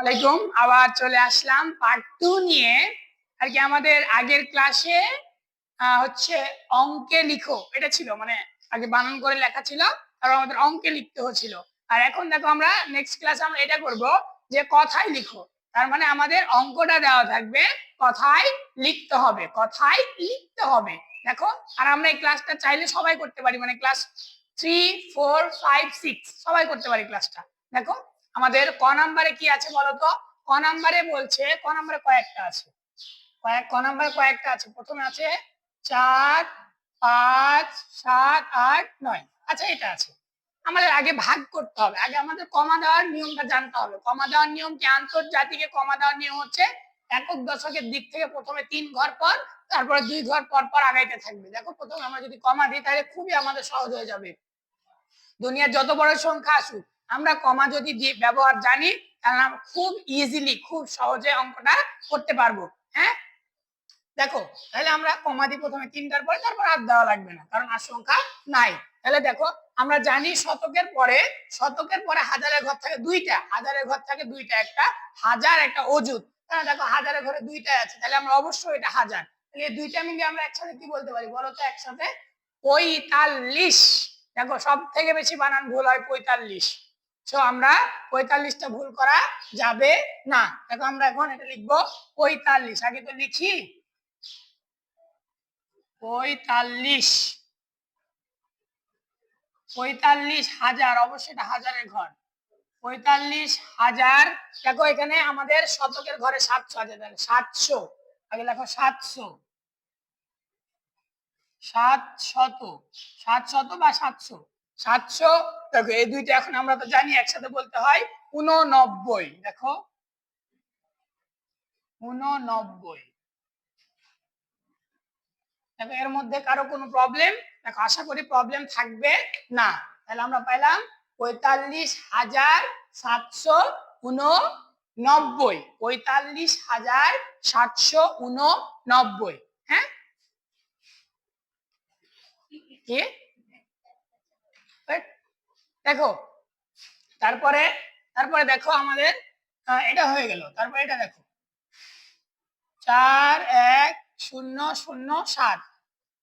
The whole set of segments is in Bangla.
ওয়ালাইকুম, আবার চলে আসলাম পার্ট 2 নিয়ে। আর কি আমাদের আগের ক্লাসে হচ্ছে অঙ্কে লিখো এটা ছিল, মানে আগে বানান করে লেখা ছিল, তারপর আমাদের অঙ্কে লিখতে হচ্ছিল। আর এখন দেখো আমরা নেক্সট ক্লাসে আমরা এটা করব যে কথায় লিখো। তার মানে আমাদের অঙ্কটা দেওয়া থাকবে, কথায় লিখতে হবে, কথায় লিখতে হবে। দেখো, আর আমরা এই ক্লাসটা চাইলে সবাই করতে পারি, মানে ক্লাস 3, 4, 5, 6 সবাই করতে পারি ক্লাসটা। দেখো আমাদের ক নাম্বারে কি আছে বলতো? ক নাম্বারে বলছে, ক নাম্বারে কয়েকটা আছে, ক নাম্বারে কয়েকটা আছে। প্রথমে আছে 4, 5, 7, 8, 9। আচ্ছা, এটা আছে। আমাদের আগে ভাগ করতে হবে, আগে আমাদের কমা দেওয়ার নিয়মটা জানতে হবে। কমা দেওয়ার নিয়ম কি? আন্তর্জাতিকে কমা দেওয়ার নিয়ম হচ্ছে একক দশকের দিক থেকে প্রথমে 3 ঘর পর, তারপরে 2 ঘর পর পর আগাইতে থাকবে। দেখো প্রথমে আমরা যদি কমা দিই তাহলে খুবই আমাদের সহজ হয়ে যাবে। দুনিয়ার যত বড় সংখ্যা আসুক, আমরা কমা যদি ব্যবহার জানি তাহলে আমরা খুব ইজিলি, খুব সহজে অঙ্কটা করতে পারবো। হ্যাঁ, দেখো তাহলে আমরা কমা দিই প্রথমে 3টার পরে, তারপর আর দেওয়া লাগবে না, কারণ আর সংখ্যা নাই। তাহলে দেখো আমরা জানি শতকের পরে হাজারের ঘর থাকে 2টা, হাজারের ঘর থাকে 2টা, একটা হাজার একটা অযুত। তাহলে দেখো হাজারের ঘরে 2টা আছে, তাহলে আমরা অবশ্যই এটা হাজার। তাহলে এই 2টা মিলিয়ে আমরা একসাথে কি বলতে পারি বলো তো? একসাথে 45। দেখো সব থেকে বেশি বানান ভুল হয় 45। সো আমরা 45টা ভুল করা যাবে না। দেখো আমরা এখন এটা লিখবো 45। আগে তো লিখি 45, 45,000, অবশ্যই এটা হাজারের ঘর। 45,000। দেখো এখানে আমাদের শতকের ঘরে 700 আছে, তাহলে 700। আগে লেখো 700, 700, 700 বা 700, 700। দেখো এই দুইটা এখন আমরা তো জানি একসাথে বলতে হয় 89। দেখো 89। দেখো এর মধ্যে কারো কোনো প্রবলেম? দেখো আশা করি প্রবলেম থাকবে না। তাহলে আমরা পাইলাম 45,789। 45,789। হ্যাঁ, কি দেখো তারপরে তারপরে দেখো আমাদের এটা হয়ে গেল। তারপরে এটা দেখো 41,007।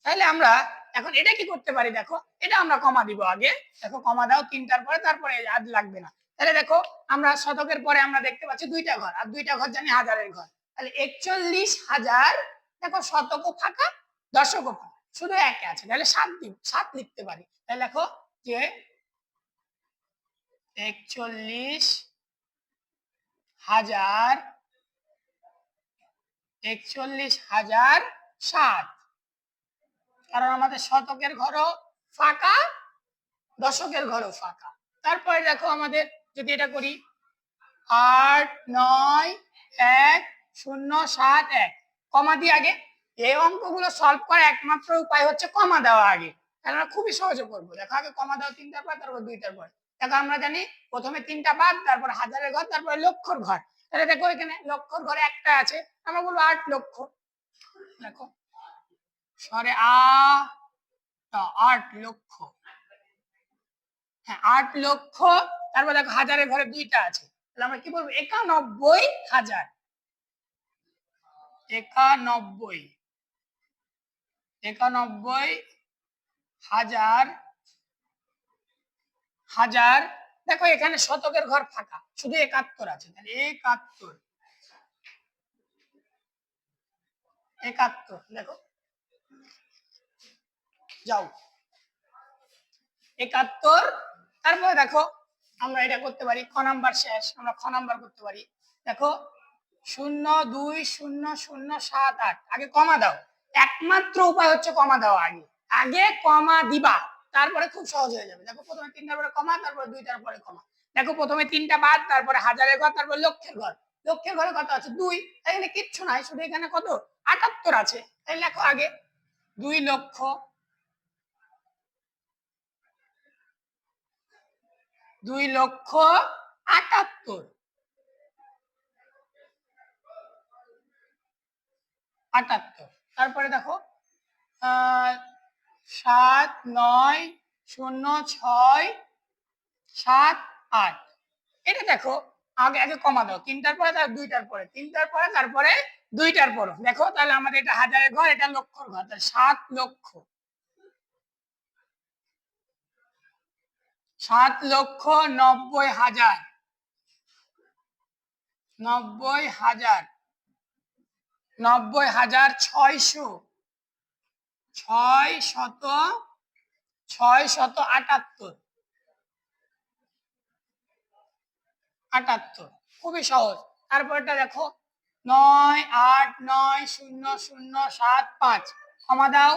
তাহলে আমরা এখন এটা কি করতে পারি? দেখো এটা আমরা কমা দিব আগে। দেখো কমা দাও 3টার পরে, তারপরে আর লাগবে না। তাহলে দেখো আমরা শতকের পরে আমরা দেখতে পাচ্ছি 2টা ঘর, আর 2টা ঘর জানি হাজারের ঘর। তাহলে 41,000। দেখো শতকও ফাঁকা, দশকও ফাঁকা, শুধু একে আছে, তাহলে 7 দিব, 7 লিখতে পারি। তাহলে দেখো যে 41,000, 41,007। কারণ আমাদের শতকের ঘরও ফাঁকা, দশকের ঘরও ফাঁকা। তারপরে দেখো আমাদের যদি এটা করি 8, 9, 1, 0, 7, 1, কমা দিয়ে আগে। এই অঙ্কগুলো সলভ করার একমাত্র উপায় হচ্ছে কমা দেওয়া আগে। তাহলে আমরা খুবই সহজে করবো। দেখো আগে কমা দাও 3টার পর, তারপর 2টার পর। দেখো আমরা জানি প্রথমে 3টা বাদ, তারপর হাজারের ঘর, তারপরে লক্ষর ঘর। তাহলে দেখো এখানে লক্ষর ঘরে একটা আছে, আমরা বলবো 8 লক্ষ। দেখো সরে 8 লক্ষ। হ্যাঁ 8 লক্ষ। তারপর দেখো হাজারের ঘরে 2টা আছে, তাহলে আমরা কি বলবো? 91,000। 91, 91,000। হাজার। দেখো এখানে শতকের ঘর ফাঁকা, শুধু 71 আছে, তাহলে 71, 71। দেখো যাও 71। তারপরে দেখো আমরা এটা করতে পারি, খ নাম্বার শেষ, আমরা খ নাম্বার করতে পারি। দেখো 0,2,0,0,7,8। আগে কমা দাও, একমাত্র উপায় হচ্ছে কমা দেওয়া। আগে আগে কমা দিবা, তারপরে খুব সহজ হয়ে যাবে। দেখো প্রথমে 3টার পরে কমা, তারপরে 2টার পরে কমা। দেখো প্রথমে 3টা বাদ, তারপরে হাজারের ঘর, তারপরে লক্ষের ঘর। লক্ষের ঘরে কত আছে? 2। এখানে কিচ্ছু নাই, শুধু এখানে কত? 78 আছে। তাই লেখো আগে 2 লক্ষ, 2,78,000। তারপরে দেখো 7, 9, 0, 6, 7, 8। এটা দেখো আগে আগে কমা দাও, 3টার পরে তার 2টার পরে, 3টার পরে তারপরে 2টার পর। দেখো তাহলে আমাদের এটা হাজারের ঘর, এটা লক্ষর ঘর, তাহলে 7 লক্ষ, 7,90,000, 90,000, 90,600, 678, 78। খুবই সহজ। তারপরটা দেখো 9,8,9,0,0,7,5, কমা দাও।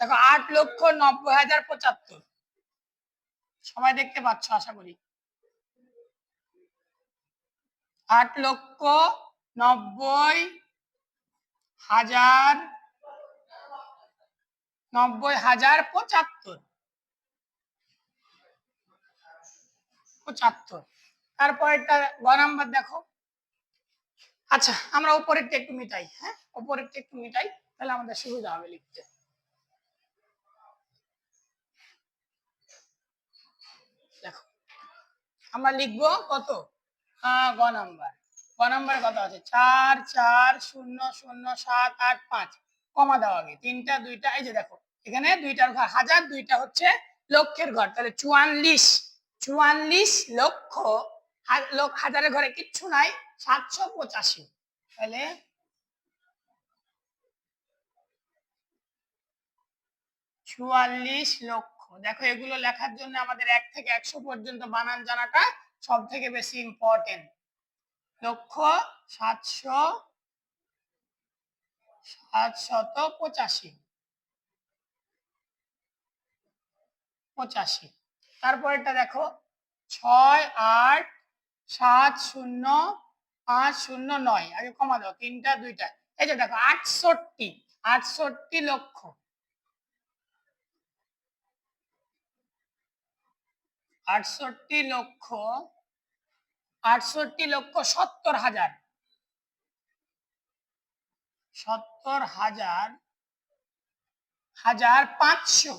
দেখো 8,90,075। সবাই দেখতে পাচ্ছ আশা করি। 8,90,000, 90,075, 75। তারপরেরটা গ নাম্বার দেখো। আচ্ছা আমরা উপরেরটা একটু মিটাই, হ্যাঁ উপরেরটা একটু মিটাই, তাহলে আমাদের সুবিধা হবে লিখতে। দেখো আমরা লিখবো কত, গ নাম্বার, গ নাম্বার কত আছে 4,4,0,0,7,8,5, কমা দাও আগে 3টা 2টা, এই যে দেখো এখানে 2টার ঘর হাজার, 2টা হচ্ছে লক্ষের ঘর, তাহলে 44, 44 লক্ষ, হাজারের ঘরে কিচ্ছু নাই, 785, তাহলে 44 লক্ষ। দেখো এগুলো লেখার জন্য আমাদের 1 থেকে 100 পর্যন্ত বানান জানাটা সব থেকে বেশি ইম্পর্টেন্ট। লক্ষ 785, 85। তারপরেরটা দেখো 6,8,7,0,5,09, আগে কমা দাও 3টা 2টা, এই যে দেখো 68, 68 লক্ষ, 68 লক্ষ, 68 লক্ষ 70,000, 70,000, 500,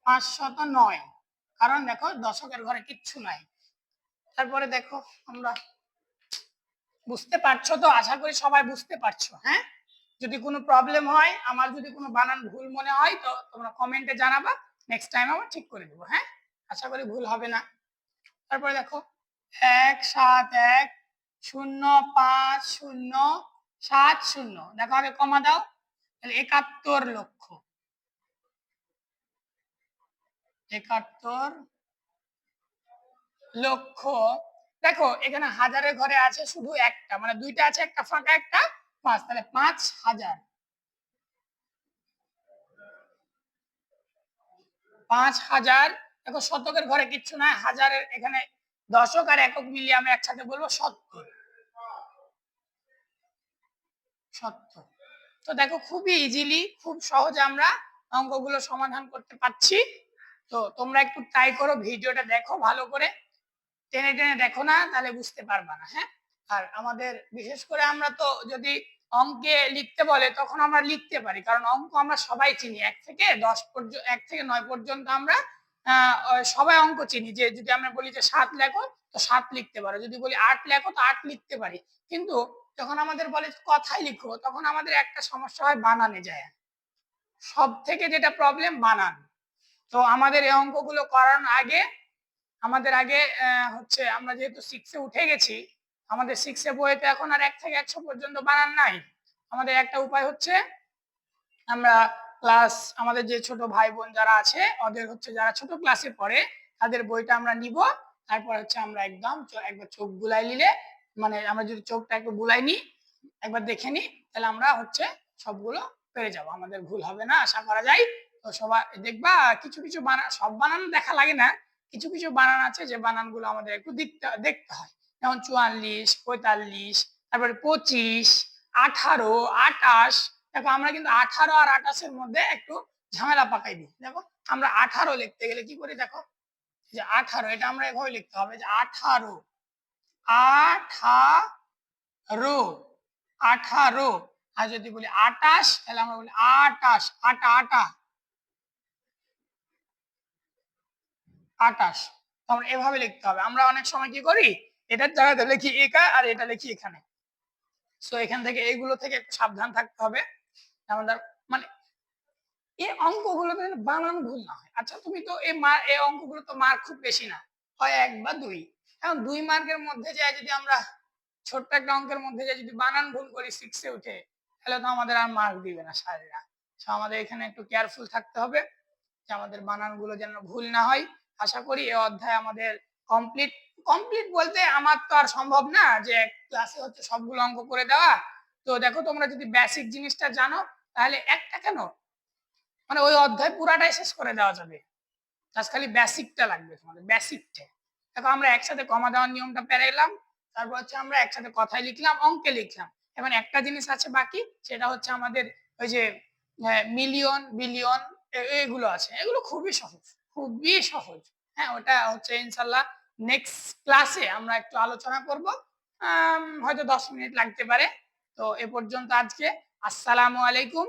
509, কারণ দেখো দশকের ঘরে কিচ্ছু নাই। তারপরে দেখো আমরা, বুঝতে পারছো তো, আশা করি সবাই বুঝতে পারছো, হ্যাঁ যদি কোনো প্রবলেম হয়, আমার যদি কোনো বানান ভুল মনে হয় তো তোমরা কমেন্টে জানাবা, নেক্সট টাইম আবার ঠিক করে দেবো, হ্যাঁ আশা করি ভুল হবে না। তারপরে দেখো 1,7,1,0,5,0,70, দেখো আগে কমা দাও, তাহলে 71 লক্ষ, 71 লক্ষ। দেখো এখানে হাজারের ঘরে আছে শুধু একটা, মানে 2টা আছে, একটা ফাঁকা একটা 5, তাহলে 5,000, 5,000। দেখো শতকের ঘরে কিচ্ছু নাই, হাজারের এখানে দশক আর একক মিলিয়ে আমরা একসাথে বলবো 70, 70। তো দেখো খুবই ইজিলি, খুব সহজে আমরা অঙ্কগুলো সমাধান করতে পারছি। তো তোমরা একটু ট্রাই করো, ভিডিওটা দেখো ভালো করে, টেনে টেনে দেখো না তাহলে বুঝতে পারবা না, হ্যাঁ। আর আমাদের বিশেষ করে আমরা তো যদি অঙ্কে লিখতে বলে তখন আমরা লিখতে পারি, কারণ অঙ্ক আমরা সবাই চিনি, 1 থেকে 10 পর্যন্ত, 1 থেকে 9 পর্যন্ত আমরা সবাই অঙ্ক চিনি। যে যদি আমরা বলি যে 7 লেখো তো 7 লিখতে পারো, যদি বলি 8 লেখো তো 8 লিখতে পারি, কিন্তু যখন আমাদের বলে কথাই লিখো তখন আমাদের একটা সমস্যা হয়, বানানে যায়, সব থেকে যেটা প্রবলেম বানান। তো আমাদের এই অঙ্কগুলো করার আগে আমাদের আগে হচ্ছে, আমরা যেহেতু 6-এ উঠে গেছি, আমাদের 6-এ বইতে এখন আর 1 থেকে 100 পর্যন্ত বানান নাই। আমাদের একটা উপায় হচ্ছে, আমরা ক্লাস, আমাদের যে ছোট ভাই বোন যারা আছে ওদের হচ্ছে, যারা ছোট ক্লাসে পড়ে তাদের বইটা আমরা নিব, তারপর হচ্ছে আমরা একদম একবার চোখ বুলাই নিলে, মানে আমরা যদি চোখটা একটু বুলাই নিই, একবার দেখে নিই, তাহলে আমরা হচ্ছে সবগুলো পেরে যাব, আমাদের ভুল হবে না আশা করা যায়। তো সবাই দেখবা, কিছু কিছু বানান, সব বানান দেখা লাগে না, কিছু কিছু বানান আছে যে বানানগুলো আমাদের একটু দেখতে হয়, যেমন 44, 45, তারপরে 25, 18, 28। দেখো আমরা কিন্তু 18 আর 28-এর মধ্যে একটু ঝামেলা পাকাই দিই। দেখো আমরা 18 লিখতে গেলে কি করি, দেখো যে 18, এটা আমরা এভাবে লিখতে হবে যে 18, 18, 18। আর যদি বলি 28 তাহলে আমরা বলি 28, আটা আটা 28। তখন এভাবে লিখতে হবে। আমরা অনেক সময় কি করি, এটার জায়গাতে লিখি একা আর এটা লিখি এখানে। সো এখান থেকে এইগুলো থেকে একটু সাবধান থাকতে হবে। আমাদের মানে এই অঙ্কগুলোতে যেন বানান ভুল না হয়। আচ্ছা তুমি তো এই অঙ্কগুলো তো মার্ক খুব বেশি না, হয় 1 বা 2। এখন 2 মার্কের মধ্যে যায় যদি আমরা ছোট্ট একটা অঙ্কের মধ্যে যায় যদি বানান ভুল করি 6 এ উঠে, তাহলে তো আমাদের আর মার্ক দিবে না স্যারেরা। সো আমাদের এখানে একটু কেয়ারফুল থাকতে হবে যে আমাদের বানানগুলো যেন ভুল না হয়। আশা করি এই অধ্যায় আমাদের কমপ্লিট। কমপ্লিট বলতে আমার তো আর সম্ভব না যে ক্লাসে হচ্ছে সবগুলো অঙ্ক করে দেওয়া। তো দেখো তোমরা যদি বেসিক জিনিসটা জানো তাহলে একটা কেন মানে ওই অধ্যায় পুরাটাই শেষ করে দেওয়া যাবে। জাস্ট খালি বেসিকটা লাগবে তোমাদের, বেসিকটা। দেখো আমরা একসাথে কমা দেওয়ার নিয়মটা পেরে এলাম, তারপর হচ্ছে আমরা একসাথে কথায় লিখলাম, অঙ্কে লিখলাম। এখন একটা জিনিস আছে বাকি, সেটা হচ্ছে আমাদের ওই যে মিলিয়ন বিলিয়ন এগুলো আছে, এগুলো খুবই সহজ, খুবই সহজ। হ্যাঁ, ওটা হচ্ছে ইনশাল্লাহ নেক্সট ক্লাসে আমরা একটু আলোচনা করব, হয়তো 10 মিনিট লাগতে পারে। তো এ পর্যন্ত আজকে। আসসালামু আলাইকুম।